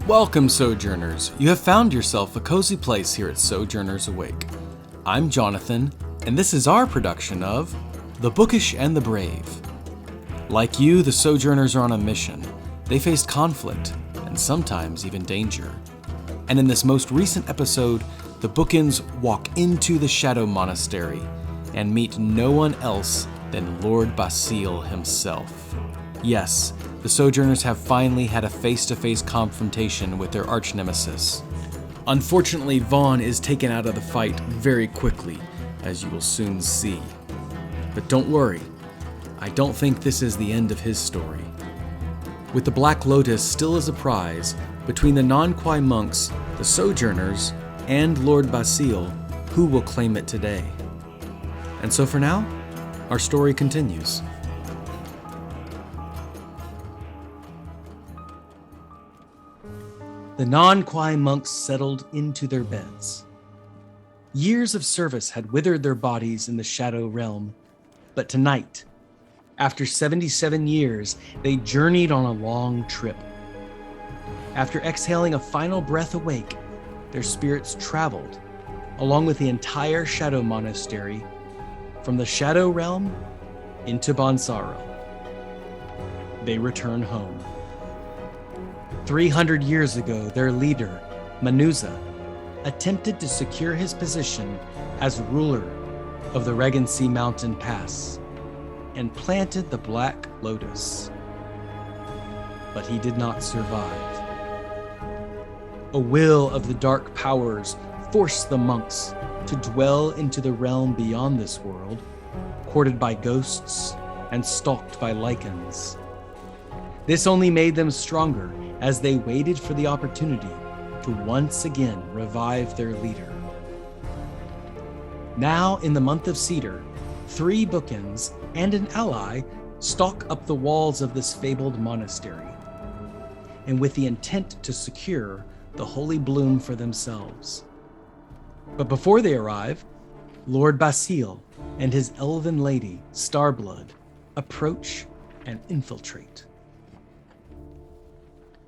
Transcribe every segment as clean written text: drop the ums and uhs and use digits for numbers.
Welcome, Sojourners. You have found yourself a cozy place here at Sojourners Awake. I'm Jonathan, and this is our production of The Bookish and the Brave. Like you, the Sojourners are on a mission. They faced conflict, and sometimes even danger. And in this most recent episode, the Bookends walk into the Shadow Monastery and meet no one else than Lord Basile himself. Yes, the Sojourners have finally had a face-to-face confrontation with their arch-nemesis. Unfortunately, Vaughn is taken out of the fight very quickly, as you will soon see. But don't worry, I don't think this is the end of his story. With the Black Lotus still as a prize, between the non-Kwai monks, the Sojourners, and Lord Basile, who will claim it today? And so for now, our story continues. The non-Kwai monks settled into their beds. Years of service had withered their bodies in the Shadow Realm, but tonight, after 77 years, they journeyed on a long trip. After exhaling a final breath awake, their spirits traveled, along with the entire Shadow Monastery, from the Shadow Realm into Bonsaro. They return home. 300 years ago, their leader, Manuza, attempted to secure his position as ruler of the Regency Mountain Pass and planted the Black Lotus. But he did not survive. A will of the dark powers forced the monks to dwell into the realm beyond this world, courted by ghosts and stalked by lichens. This only made them stronger as they waited for the opportunity to once again revive their leader. Now, in the month of Cedar, 3 Bookends and an ally stalk up the walls of this fabled monastery, and with the intent to secure the holy bloom for themselves. But before they arrive, Lord Basile and his elven lady, Starblood, approach and infiltrate.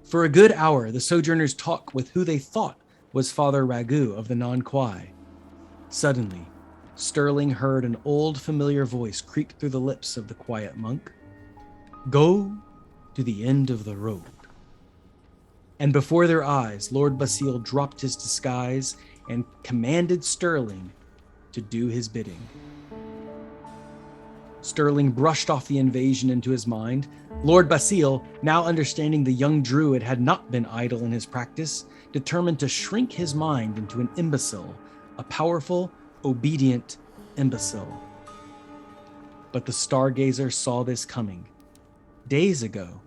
For a good hour, the Sojourners talk with who they thought was Father Ragu of the non-Kwai. Suddenly, Sterling heard an old familiar voice creak through the lips of the quiet monk. Go to the end of the road. And before their eyes, Lord Basile dropped his disguise and commanded Sterling to do his bidding. Sterling brushed off the invasion into his mind. Lord Basile, now understanding the young druid had not been idle in his practice, determined to shrink his mind into an imbecile, a powerful, obedient imbecile. But the stargazer saw this coming days ago.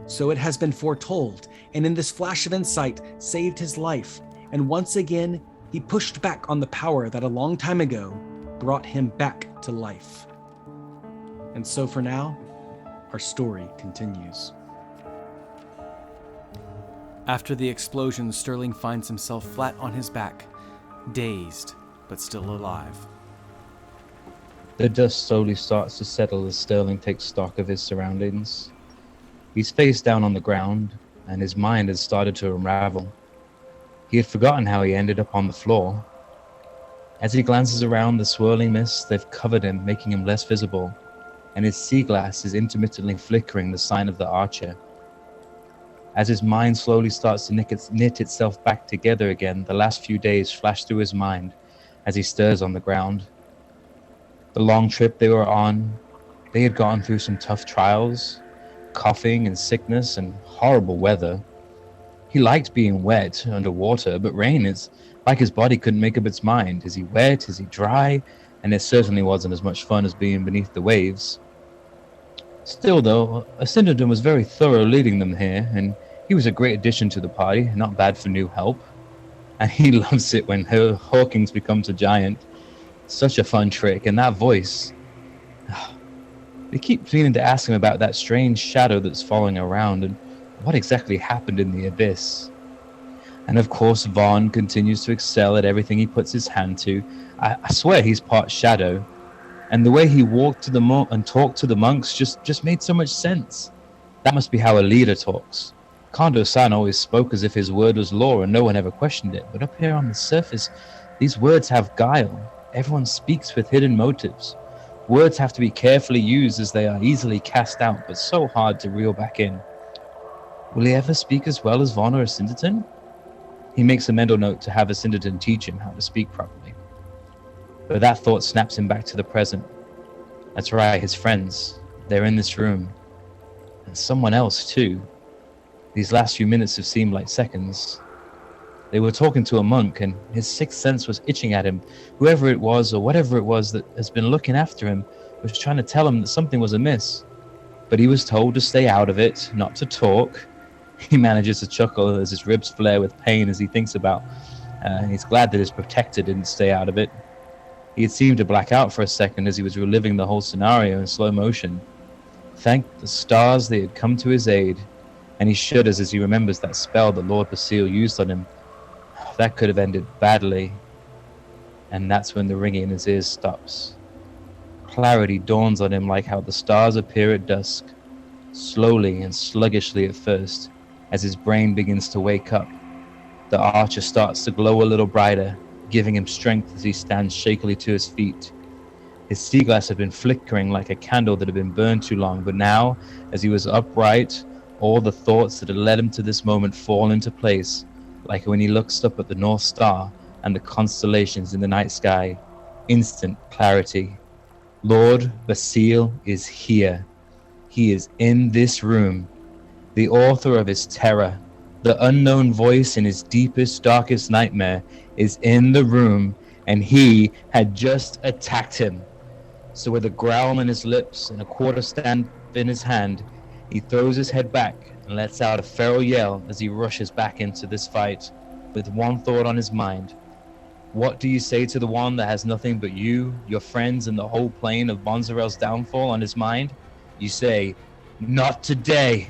So it has been foretold, and in this flash of insight saved his life, and once again he pushed back on the power that a long time ago brought him back to life. And so for now, our story continues. After the explosion, Sterling finds himself flat on his back, dazed, but still alive. The dust slowly starts to settle as Sterling takes stock of his surroundings. He's face down on the ground, and his mind has started to unravel. He had forgotten how he ended up on the floor. As he glances around, the swirling mists, they've covered him, making him less visible, and his sea glass is intermittently flickering the sign of the archer. As his mind slowly starts to knit itself back together again, the last few days flash through his mind as he stirs on the ground. The long trip they were on, they had gone through some tough trials, coughing and sickness and horrible weather. He liked being wet underwater, but rain is like his body couldn't make up its mind. Is he wet? Is he dry? And it certainly wasn't as much fun as being beneath the waves. Still though, Asyndeton was very thorough leading them here, and he was a great addition to the party, not bad for new help. And he loves it when Hawkins becomes a giant. Such a fun trick, and that voice. They keep meaning to ask him about that strange shadow that's following around, and what exactly happened in the abyss. And of course, Vaughn continues to excel at everything he puts his hand to. I swear he's part shadow. And the way he walked to the and talked to the monks just made so much sense. That must be how a leader talks. Kondo-san always spoke as if his word was law and no one ever questioned it, but up here on the surface, these words have guile. Everyone speaks with hidden motives. Words have to be carefully used as they are easily cast out, but so hard to reel back in. Will he ever speak as well as Von or Asyndeton? He makes a mental note to have Asyndeton teach him how to speak properly. But that thought snaps him back to the present. That's right, his friends. They're in this room. And someone else, too. These last few minutes have seemed like seconds. They were talking to a monk, and his sixth sense was itching at him. Whoever it was, or whatever it was that has been looking after him, was trying to tell him that something was amiss. But he was told to stay out of it, not to talk. He manages to chuckle as his ribs flare with pain as he thinks about. He's glad that his protector didn't stay out of it. He had seemed to black out for a second as he was reliving the whole scenario in slow motion. Thank the stars they had come to his aid, and he shudders as he remembers that spell that Lord Basile used on him. That could have ended badly. And that's when the ringing in his ears stops. Clarity dawns on him like how the stars appear at dusk, slowly and sluggishly at first, as his brain begins to wake up. The archer starts to glow a little brighter, giving him strength as he stands shakily to his feet. His sea glass had been flickering like a candle that had been burned too long, but now, as he was upright, all the thoughts that had led him to this moment fall into place, like when he looks up at the North Star and the constellations in the night sky. Instant clarity. Lord Basile is here. He is in this room. The author of his terror, the unknown voice in his deepest, darkest nightmare, is in the room, and he had just attacked him. So with a growl on his lips and a quarterstaff in his hand, he throws his head back and lets out a feral yell as he rushes back into this fight with one thought on his mind. What do you say to the one that has nothing but you, your friends, and the whole plane of Bonzarel's downfall on his mind? You say, "Not today."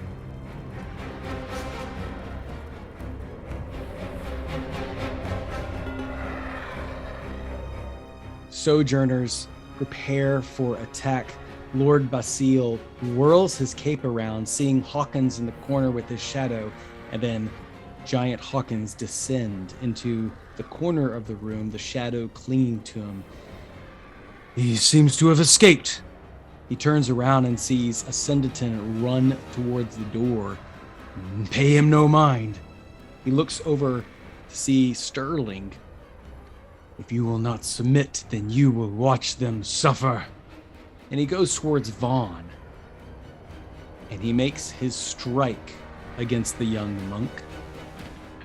Sojourners prepare for attack. Lord Basile whirls his cape around, seeing Hawkins in the corner with his shadow, and then giant Hawkins descend into the corner of the room, the shadow clinging to him. He seems to have escaped. He turns around and sees Asyndeton run towards the door. Pay him no mind. He looks over to see Sterling. If you will not submit, then you will watch them suffer. And he goes towards Vaughn. And he makes his strike against the young monk.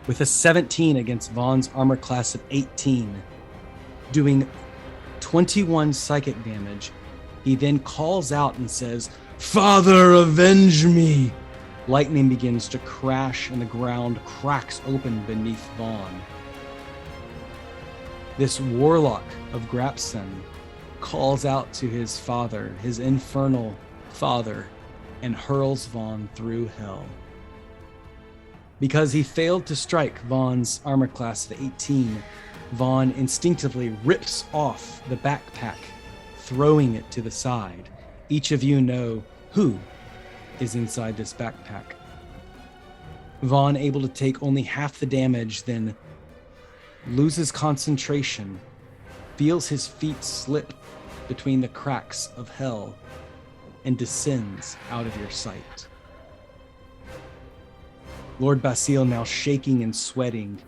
With a 17 against Vaughn's armor class of 18, doing 21 psychic damage. He then calls out and says, "Father, avenge me!" Lightning begins to crash and the ground cracks open beneath Vaughn. This warlock of Grapson calls out to his father, his infernal father, and hurls Vaughn through hell. Because he failed to strike Vaughn's armor class of 18, Vaughn instinctively rips off the backpack, throwing it to the side. Each of you know who is inside this backpack. Vaughn, able to take only half the damage, then loses concentration, feels his feet slip between the cracks of hell, and descends out of your sight. Lord Basile, now shaking and sweating,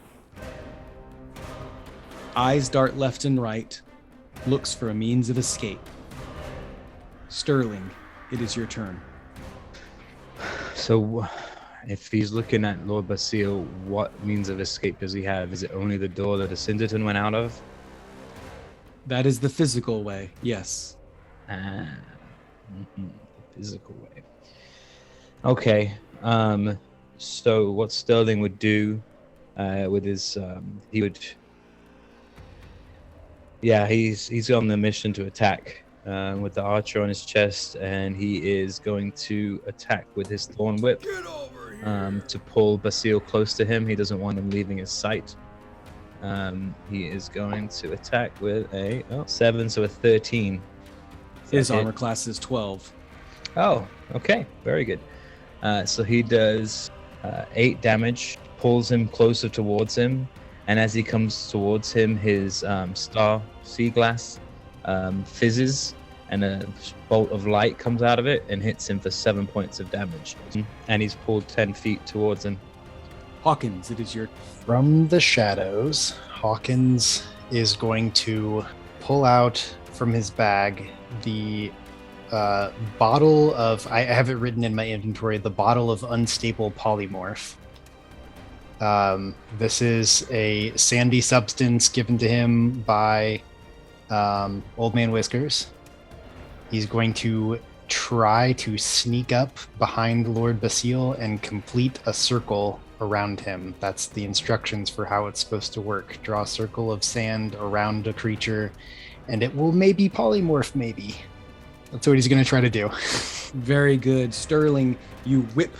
eyes dart left and right, looks for a means of escape. Sterling, it is your turn. So, if he's looking at Lord Basile, what means of escape does he have? Is it only the door that Asyndeton went out of? That is the physical way, yes. Physical way. Okay. So what Sterling would do with his, he would, yeah, he's on the mission to attack with the archer on his chest, and he is going to attack with his thorn whip to pull Basile close to him. He doesn't want him leaving his sight. He is going to attack with a 7, so a 13. His armor class is 12. Oh, okay, very good. So he does 8 damage, pulls him closer towards him, and as he comes towards him, his star sea glass fizzes, and a bolt of light comes out of it and hits him for 7 points of damage. And he's pulled 10 feet towards him. Hawkins, it is your... From the shadows, Hawkins is going to pull out from his bag the bottle of... I have it written in my inventory, the bottle of unstable polymorph. This is a sandy substance given to him by Old Man Whiskers. He's going to try to sneak up behind Lord Basile and complete a circle around him. That's the instructions for how it's supposed to work. Draw a circle of sand around a creature, and it will maybe polymorph, maybe. That's what he's going to try to do. Very good. Sterling, you whip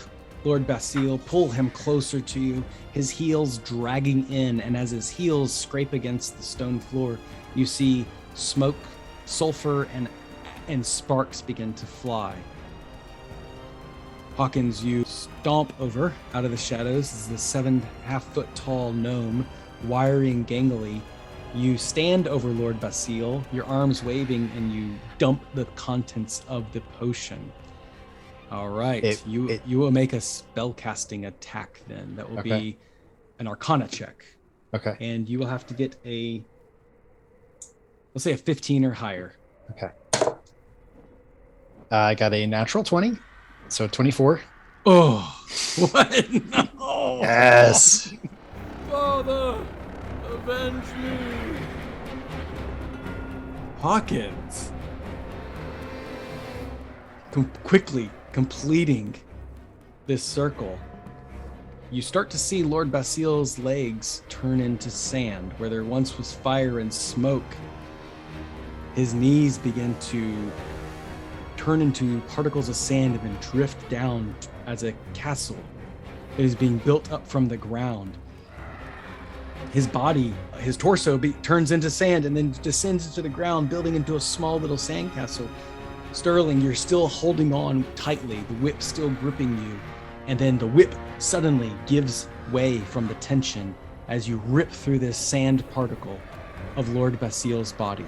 Lord Basile, pull him closer to you, his heels dragging in, and as his heels scrape against the stone floor, you see smoke, sulfur, and sparks begin to fly. Hawkins, you stomp over out of the shadows as the 7.5 foot tall gnome, wiry and gangly. You stand over Lord Basile, your arms waving, and you dump the contents of the potion. All right, you will make a spellcasting attack then. That will be an Arcana check. Okay. And you will have to get let's say a 15 or higher. Okay. I got a natural 20, so 24. Oh, what? No. Yes. Father, avenge me. Hawkins. Quickly completing this circle, you start to see Lord Basile's legs turn into sand where there once was fire and smoke. His knees begin to turn into particles of sand and then drift down as a castle that is being built up from the ground. His body, his torso turns into sand and then descends into the ground, building into a small little sandcastle. Sterling, you're still holding on tightly, the whip still gripping you, and then the whip suddenly gives way from the tension as you rip through this sand particle of Lord Basile's body.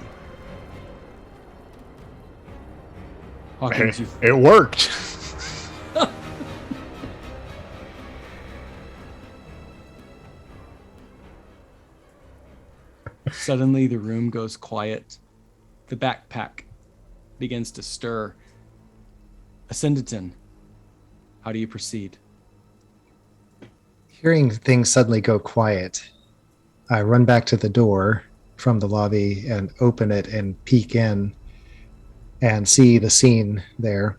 Hawkins, It worked. Suddenly the room goes quiet. The backpack begins to stir. Asyndeton, how do you proceed? Hearing things suddenly go quiet, I run back to the door from the lobby and open it and peek in and see the scene there.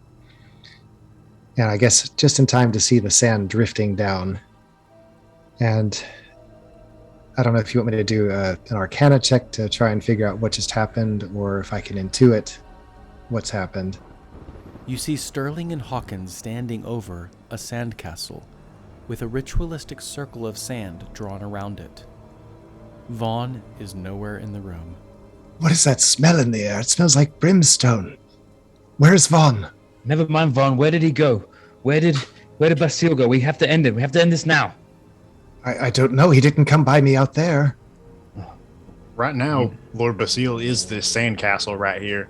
And I guess just in time to see the sand drifting down. And I don't know if you want me to do an Arcana check to try and figure out what just happened, or if I can intuit what's happened. You see Sterling and Hawkins standing over a sandcastle with a ritualistic circle of sand drawn around it. Vaughn is nowhere in the room. What is that smell in the air? It smells like brimstone. Where's Vaughn? Never mind Vaughn, where did he go? Where did Basile go? We have to end it. We have to end this now. I don't know. He didn't come by me out there. Right now, Lord Basile is this sandcastle right here.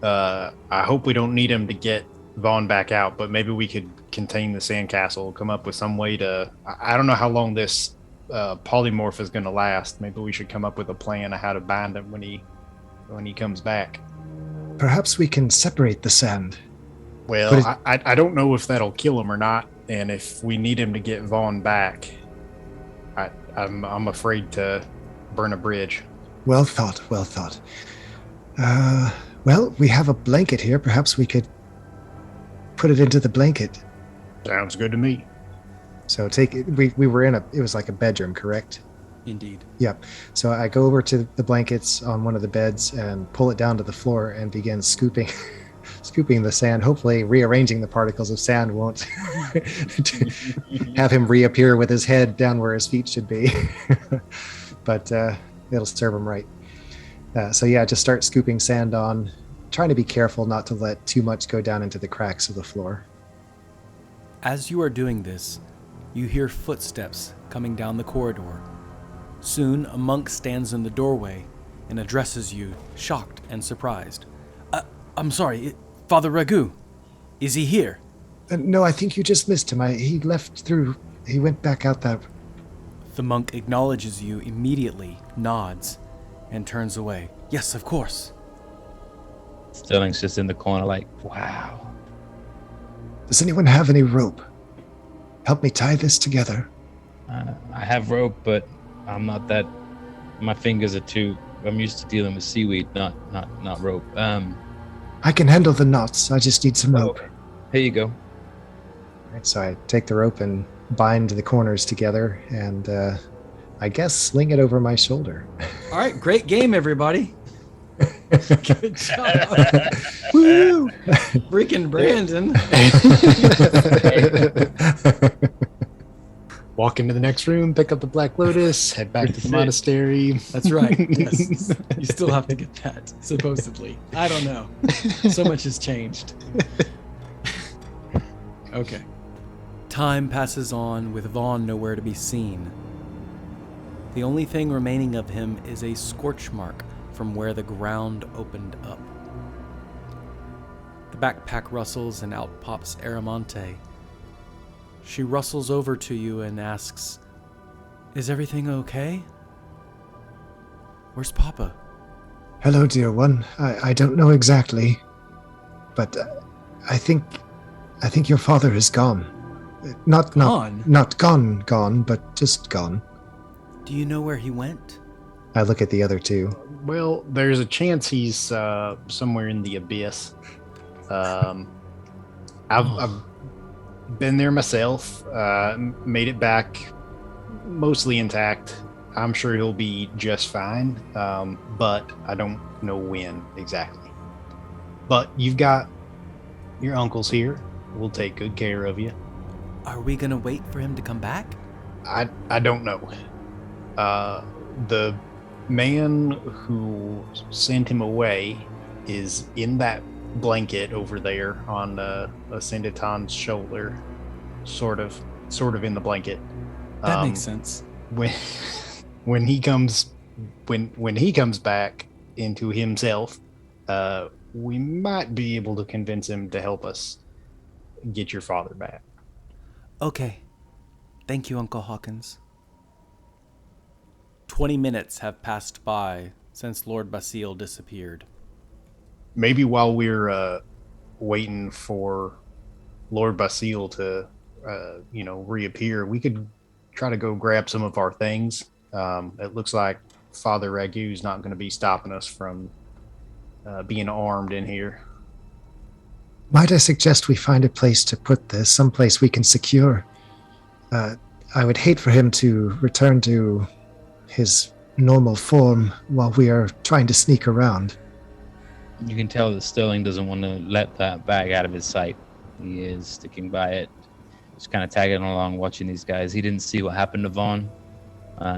I hope we don't need him to get Vaughn back out, but maybe we could contain the sandcastle, come up with some way to... I don't know how long this polymorph is going to last. Maybe we should come up with a plan of how to bind him when he comes back. Perhaps we can separate the sand. Well, I don't know if that'll kill him or not, and if we need him to get Vaughn back, I'm afraid to burn a bridge. Well thought, well thought. Well, we have a blanket here. Perhaps we could put it into the blanket. Sounds good to me. So we were in it was like a bedroom, correct? Indeed. Yep. So I go over to the blankets on one of the beds and pull it down to the floor and begin scooping the sand. Hopefully rearranging the particles of sand won't have him reappear with his head down where his feet should be. But it'll serve him right. So yeah, just start scooping sand on, trying to be careful not to let too much go down into the cracks of the floor. As you are doing this, You hear footsteps coming down the corridor. Soon, a monk stands in the doorway and addresses you, shocked and surprised. I'm sorry, Father Ragu. Is he here? No, I think you just missed him. He left through... He went back out that... The monk acknowledges you immediately, nods, and turns away. Yes, of course. Sterling's just in the corner like, wow. Does anyone have any rope? Help me tie this together. I have rope, but I'm not that... My fingers are too... I'm used to dealing with seaweed, not rope. I can handle the knots. I just need some rope. Here you go. Right, so I take the rope and bind the corners together and I guess sling it over my shoulder. All right, great game, everybody. Good job. Woo! Freaking Brandon. Walk into the next room, pick up the Black Lotus, head back to the monastery. That's right. Yes. You still have to get that, supposedly. I don't know. So much has changed. Okay. Time passes on with Vaughn nowhere to be seen. The only thing remaining of him is a scorch mark from where the ground opened up. The backpack rustles and out pops Aramonte. She rustles over to you and asks, "Is everything okay? Where's Papa?" Hello, dear one. I don't know exactly, but I think your father is gone. Not gone, but just gone. Do you know where he went? I look at the other two. Well, there's a chance he's somewhere in the abyss. I've been there myself, made it back mostly intact. I'm sure he'll be just fine, but I don't know when exactly. But you've got your uncles here. We'll take good care of you. Are we gonna wait for him to come back? I don't know. The man who sent him away is in that blanket over there on Asyndeton's shoulder, sort of in the blanket. That makes sense. When he comes back into himself, we might be able to convince him to help us get your father back. Okay. Thank you, Uncle Hawkins. 20 minutes have passed by since Lord Basile disappeared. Maybe while we're waiting for Lord Basile to, reappear, we could try to go grab some of our things. It looks like Father Ragu's not going to be stopping us from being armed in here. Might I suggest we find a place to put this, someplace we can secure? I would hate for him to return to his normal form while we are trying to sneak around. You can tell that Sterling doesn't want to let that bag out of his sight. He is sticking by it, just kind of tagging along, watching these guys. He didn't see what happened to Vaughn.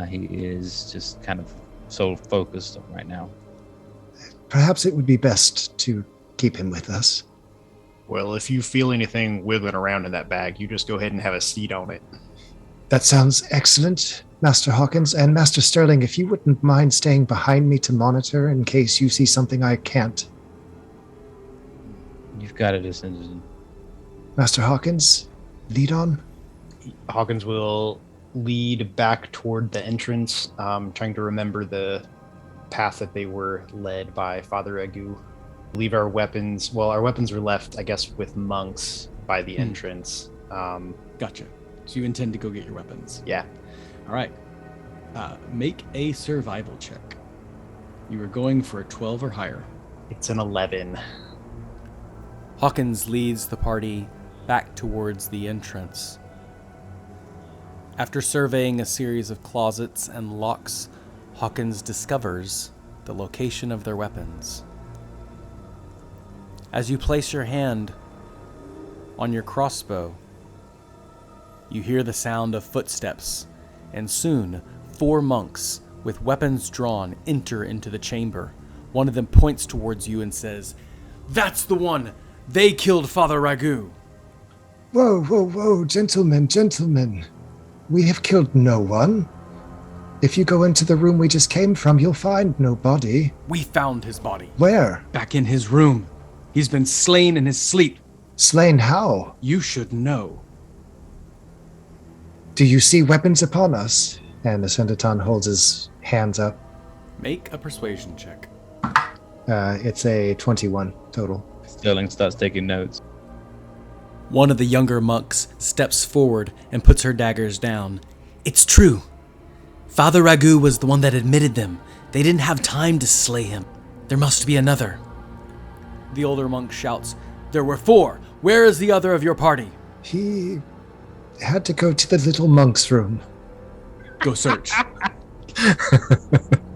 He is just kind of so focused right now. Perhaps it would be best to keep him with us. Well, if you feel anything wiggling around in that bag, you just go ahead and have a seat on it. That sounds excellent, Master Hawkins. And Master Sterling, if you wouldn't mind staying behind me to monitor in case you see something I can't. You've got it, Asyndeton. Master Hawkins, lead on. Hawkins will lead back toward the entrance, trying to remember the path that they were led by Father Ragu. Leave our weapons. Well, our weapons were left, I guess, with monks by the entrance. Gotcha. So you intend to go get your weapons? Yeah. All right. Make a survival check. You were going for a 12 or higher. It's an 11. Hawkins leads the party back towards the entrance. After surveying a series of closets and locks, Hawkins discovers the location of their weapons. As you place your hand on your crossbow, you hear the sound of footsteps, and soon 4 monks with weapons drawn enter into the chamber. One of them points towards you and says, "That's the one! They killed Father Ragu!" Whoa, gentlemen. We have killed no one. If you go into the room we just came from, you'll find no body. We found his body. Where? Back in his room. He's been slain in his sleep. Slain how? You should know. Do you see weapons upon us? And Asyndeton holds his hands up. Make a persuasion check. It's a 21 total. Sterling starts taking notes. One of the younger monks steps forward and puts her daggers down. It's true. Father Ragu was the one that admitted them. They didn't have time to slay him. There must be another. The older monk shouts, There were 4. Where is the other of your party? He had to go to the little monk's room. Go search.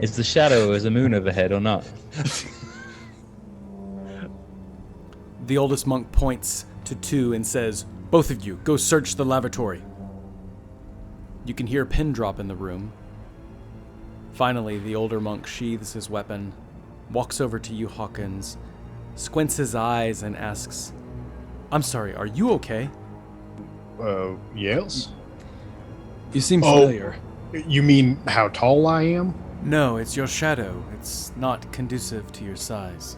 Is the shadow as a moon overhead or not? The oldest monk points to 2 and says, Both of you, go search the lavatory. You can hear a pin drop in the room. Finally, the older monk sheathes his weapon, walks over to you, Hawkins, squints his eyes and asks, I'm sorry, are you okay? Yes? You seem familiar. You mean how tall I am? No, it's your shadow. It's not conducive to your size.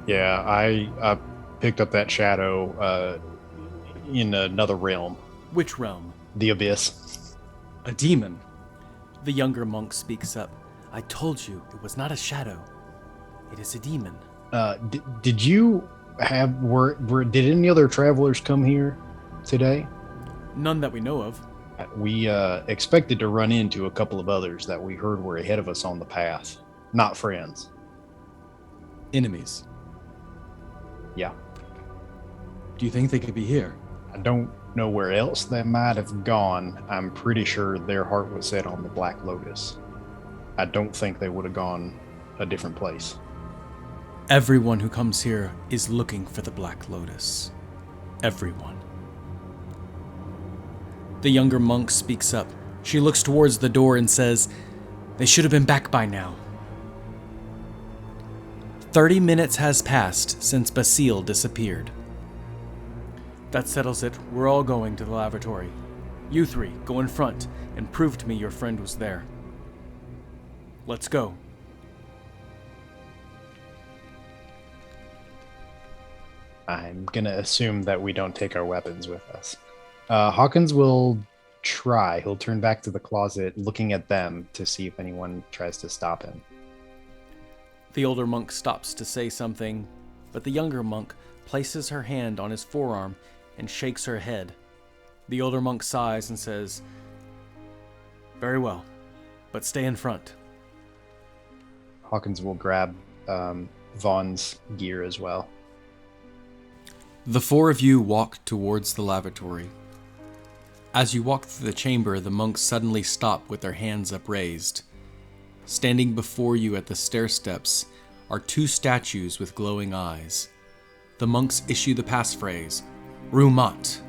Yeah, I picked up that shadow in another realm. Which realm? The Abyss. A demon. The younger monk speaks up. I told you, it was not a shadow. It is a demon. Did you have... Did any other travelers come here today? None that we know of. We expected to run into a couple of others that we heard were ahead of us on the path. Not friends. Enemies. Yeah. Do you think they could be here? I don't know where else they might have gone. I'm pretty sure their heart was set on the Black Lotus. I don't think they would have gone a different place. Everyone who comes here is looking for the Black Lotus. Everyone. The younger monk speaks up. She looks towards the door and says, They should have been back by now. 30 minutes has passed since Basile disappeared. That settles it. We're all going to the lavatory. You 3, go in front and prove to me your friend was there. Let's go. I'm gonna assume that we don't take our weapons with us. Hawkins will try. He'll turn back to the closet, looking at them to see if anyone tries to stop him. The older monk stops to say something, but the younger monk places her hand on his forearm and shakes her head. The older monk sighs and says, Very well, but stay in front. Hawkins will grab Vaughn's gear as well. The 4 of you walk towards the lavatory. As you walk through the chamber, the monks suddenly stop with their hands upraised. Standing before you at the stair steps are 2 statues with glowing eyes. The monks issue the passphrase, Rumat.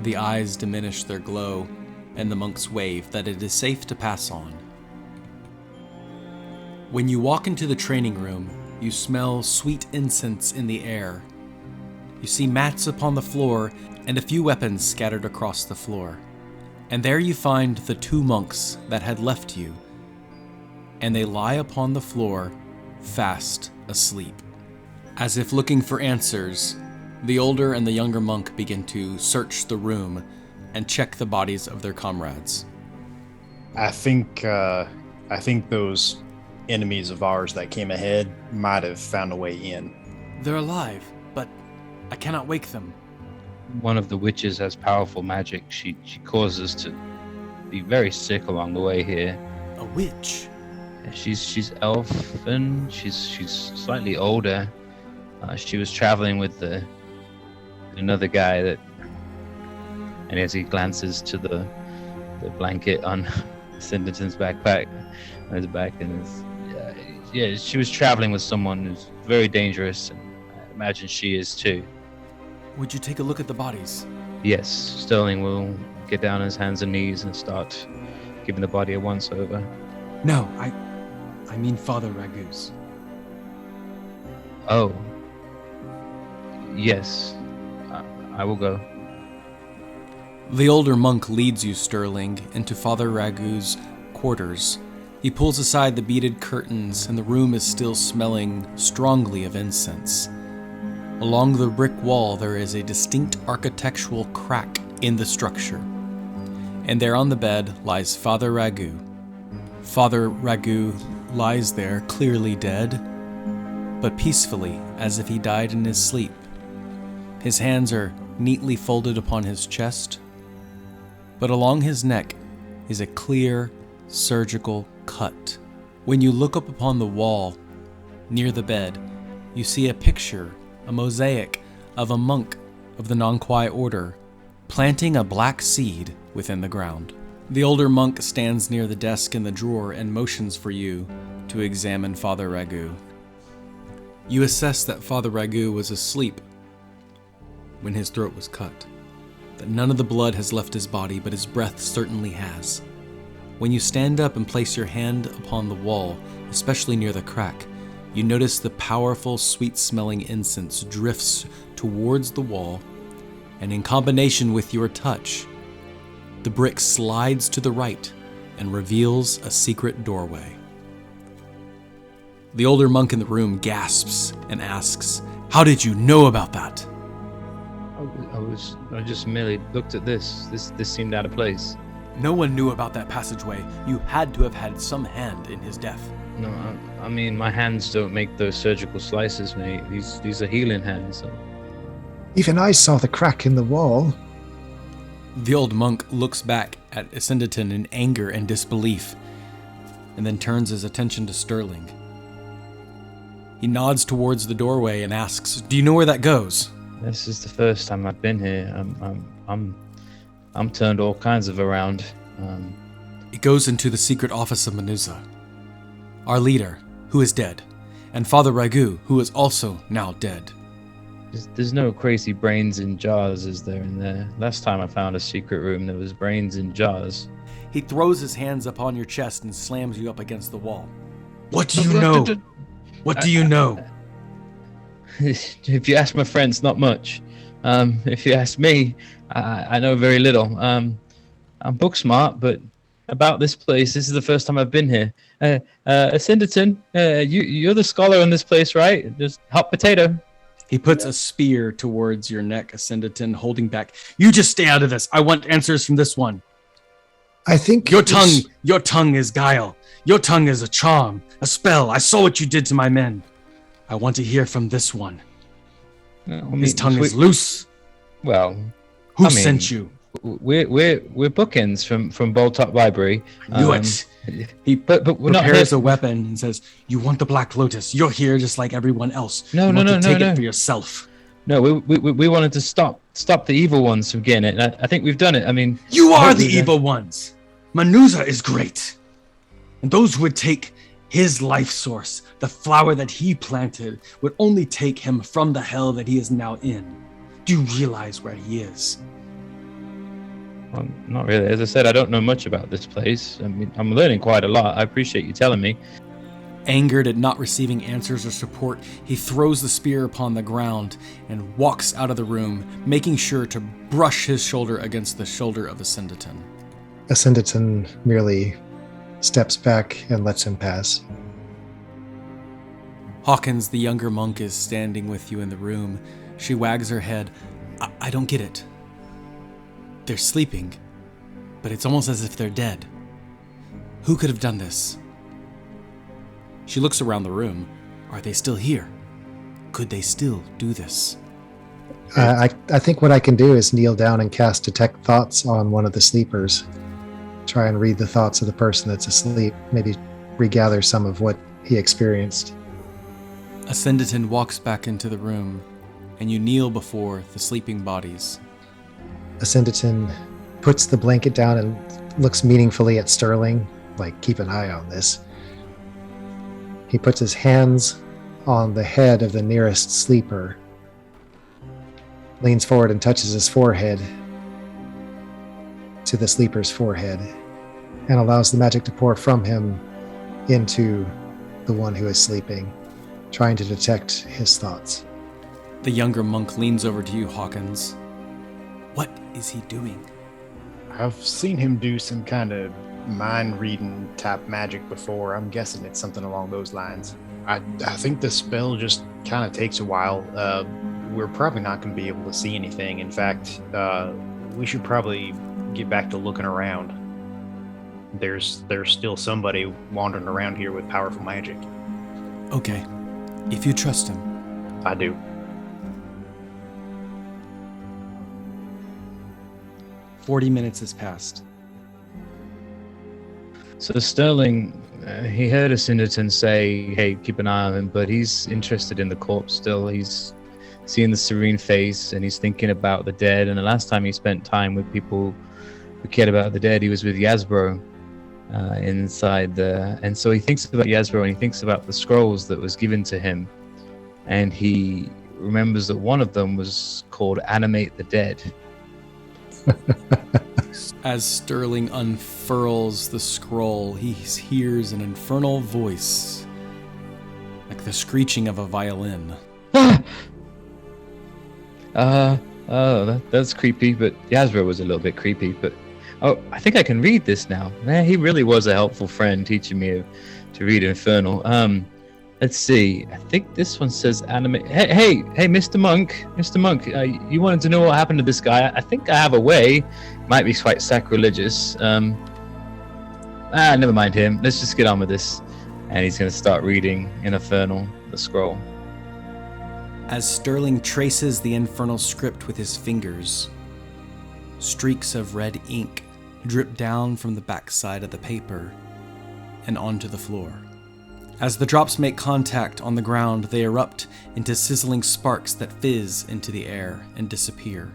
The eyes diminish their glow, and the monks wave that it is safe to pass on. When you walk into the training room, you smell sweet incense in the air. You see mats upon the floor and a few weapons scattered across the floor. And there you find the 2 monks that had left you, and they lie upon the floor, fast asleep. As if looking for answers, the older and the younger monk begin to search the room and check the bodies of their comrades. I think those enemies of ours that came ahead might have found a way in. They're alive, but I cannot wake them. One of the witches has powerful magic. She causes us to be very sick along the way here. A witch? She's elfin. She's slightly older. She was traveling with another guy that, and as he glances to the blanket on Asyndeton's backpack on his back, and she was traveling with someone who's very dangerous, and I imagine she is too. Would you take a look at the bodies? Yes, Sterling will get down on his hands and knees and start giving the body a once-over. No, I mean Father Ragu's. Oh. Yes. I will go. The older monk leads you, Sterling, into Father Ragu's quarters. He pulls aside the beaded curtains, and the room is still smelling strongly of incense. Along the brick wall, there is a distinct architectural crack in the structure. And there on the bed lies Father Ragu. Father Ragu lies there, clearly dead, but peacefully, as if he died in his sleep. His hands are neatly folded upon his chest, but along his neck is a clear, surgical cut. When you look up upon the wall near the bed, you see a picture, a mosaic of a monk of the non-quiet order, planting a black seed within the ground. The older monk stands near the desk in the drawer and motions for you to examine Father Ragu. You assess that Father Ragu was asleep when his throat was cut, that none of the blood has left his body, but his breath certainly has. When you stand up and place your hand upon the wall, especially near the crack, you notice the powerful, sweet-smelling incense drifts towards the wall, and in combination with your touch, the brick slides to the right and reveals a secret doorway. The older monk in the room gasps and asks, "How did you know about that?" I just merely looked at this. This seemed out of place. No one knew about that passageway. You had to have had some hand in his death. No, I mean, my hands don't make those surgical slices, mate. These are healing hands. Even I saw the crack in the wall. The old monk looks back at Asyndeton in anger and disbelief, and then turns his attention to Sterling. He nods towards the doorway and asks, "Do you know where that goes?" This is the first time I've been here. I'm turned all kinds of around. It goes into the secret office of Menuza, our leader, who is dead, and Father Ragu, who is also now dead. There's no crazy brains in jars, is there, in there? Last time I found a secret room, there was brains in jars. He throws his hands upon your chest and slams you up against the wall. What do you know? What do you know? If you ask my friends, not much. If you ask me, I know very little. I'm book smart, but about this place, this is the first time I've been here. Asyndeton, you're the scholar in this place, right? Just hot potato. He puts a spear towards your neck, Asyndeton, holding back. "You just stay out of this. I want answers from this one." I think Your tongue is guile. Your tongue is a charm, a spell. I saw what you did to my men. I want to hear from this one. His tongue is loose. Well, Who sent you? We're bookends from Boltop Library. I knew it. He but we're not prepares here. a weapon and says, "You want the Black Lotus. You're here just like everyone else. No, you no, want no, to no, take no. it for yourself." No, we wanted to stop the evil ones from getting it. And I think we've done it. I mean, You are the hopefully evil ones. Menuza is great. And those who would take his life source, the flower that he planted, would only take him from the hell that he is now in. Do you realize where he is? Well, not really. As I said, I don't know much about this place. I mean, I'm learning quite a lot. I appreciate you telling me. Angered at not receiving answers or support, he throws the spear upon the ground and walks out of the room, making sure to brush his shoulder against the shoulder of Asyndeton. Asyndeton merely steps back and lets him pass. Hawkins, the younger monk, is standing with you in the room. She wags her head. I don't get it. They're sleeping, but it's almost as if they're dead. Who could have done this? She looks around the room. Are they still here? Could they still do this? I think what I can do is kneel down and cast Detect Thoughts on one of the sleepers. Try and read the thoughts of the person that's asleep. Maybe regather some of what he experienced. Asyndeton walks back into the room, and you kneel before the sleeping bodies. Asyndeton puts the blanket down and looks meaningfully at Sterling, like, keep an eye on this. He puts his hands on the head of the nearest sleeper, leans forward and touches his forehead to the sleeper's forehead, and allows the magic to pour from him into the one who is sleeping, trying to detect his thoughts. The younger monk leans over to you, Hawkins. What is he doing? I've seen him do some kind of mind reading type magic before. I'm guessing it's something along those lines. I think the spell just kind of takes a while. We're probably not going to be able to see anything. In fact, we should probably get back to looking around. There's still somebody wandering around here with powerful magic. Okay, if you trust him. I do. "40 minutes has passed. So Sterling, he heard Asyndeton say, hey, keep an eye on him, but he's interested in the corpse still. He's seeing the serene face, and he's thinking about the dead. And the last time he spent time with people who cared about the dead, he was with Yasbro inside there. And so he thinks about Yasbro, and he thinks about the scrolls that was given to him. And he remembers that one of them was called Animate the Dead. As Sterling unfurls the scroll, he hears an infernal voice, like the screeching of a violin. That's creepy, but Yasbro was a little bit creepy, but I think I can read this now. Man, he really was a helpful friend teaching me to read Infernal. Let's see. I think this one says animate. Hey, Mr. Monk. You wanted to know what happened to this guy? I think I have a way. Might be quite sacrilegious. Never mind him. Let's just get on with this. And he's going to start reading in Infernal, the scroll. As Sterling traces the infernal script with his fingers, streaks of red ink drip down from the backside of the paper and onto the floor. As the drops make contact on the ground, they erupt into sizzling sparks that fizz into the air and disappear.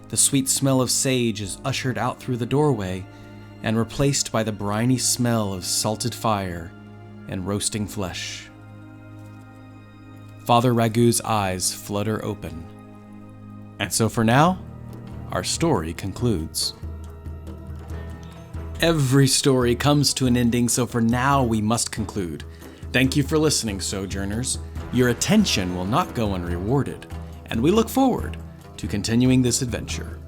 The sweet smell of sage is ushered out through the doorway and replaced by the briny smell of salted fire and roasting flesh. Father Ragu's eyes flutter open. And so for now, our story concludes. Every story comes to an ending, so for now we must conclude. Thank you for listening, Sojourners. Your attention will not go unrewarded, and we look forward to continuing this adventure.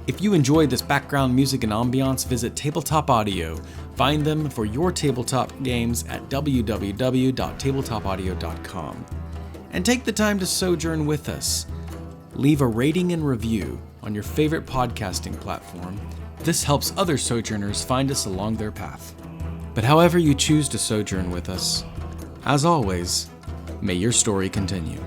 If you enjoyed this background music and ambiance, visit Tabletop Audio. Find them for your tabletop games at www.tabletopaudio.com. And take the time to sojourn with us. Leave a rating and review on your favorite podcasting platform. This helps other Sojourners find us along their path. But however you choose to sojourn with us, as always, may your story continue.